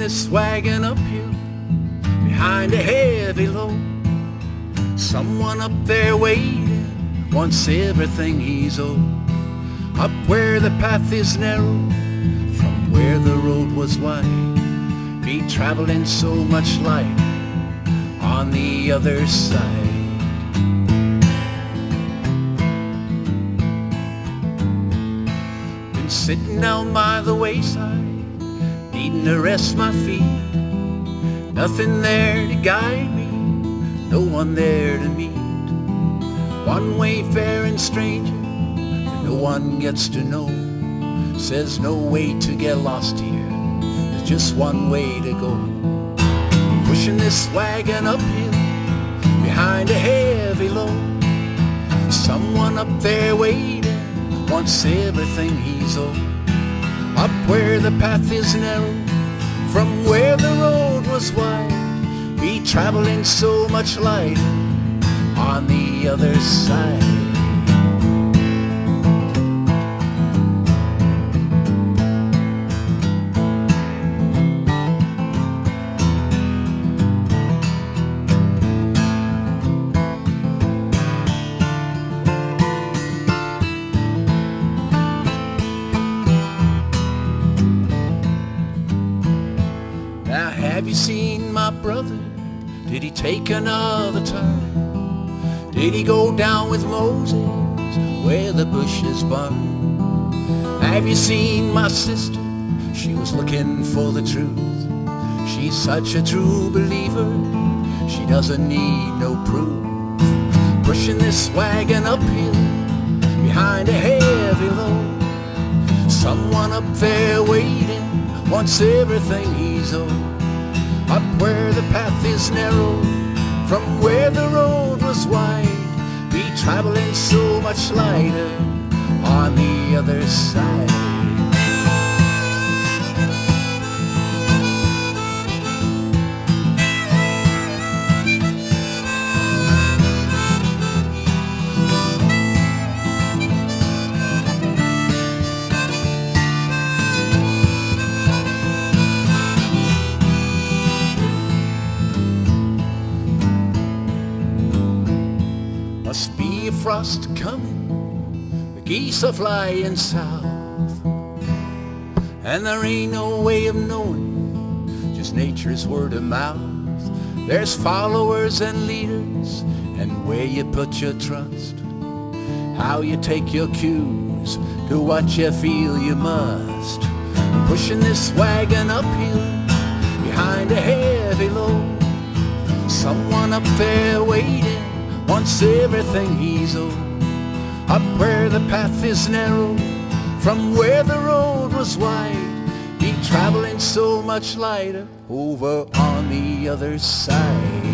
this wagon uphill behind a heavy load. Someone up there waiting wants everything he's owed. Up where the path is narrow, from where the road was wide, be traveling so much light on the other side. Been sitting down by the wayside, needing to rest my feet. Nothing there to guide me, no one there to meet. One wayfaring stranger that no one gets to know, says no way to get lost here, there's just one way to go. Pushing this wagon uphill behind a heavy load. Someone up there waiting wants everything he's owed. Up where the path is narrow, from where the road was wide, be traveling so much lighter on the other side. Now have you seen my brother? Did he take another turn? Did he go down with Moses where the bushes burn? Have you seen my sister? She was looking for the truth. She's such a true believer, she doesn't need no proof. Pushing this wagon uphill behind a heavy load. Someone up there waiting wants everything he's owed. Up where the path is narrow, from where the road was wide, be traveling so much lighter on the other side. Must be a frost coming, the geese are flying south, and there ain't no way of knowing, just nature's word of mouth. There's followers and leaders, and where you put your trust, how you take your cues, to what you feel you must. Pushing this wagon uphill behind a heavy load. Someone up there waiting wants everything he's owed. Up where the path is narrow, from where the road was wide, be traveling so much lighter over on the other side.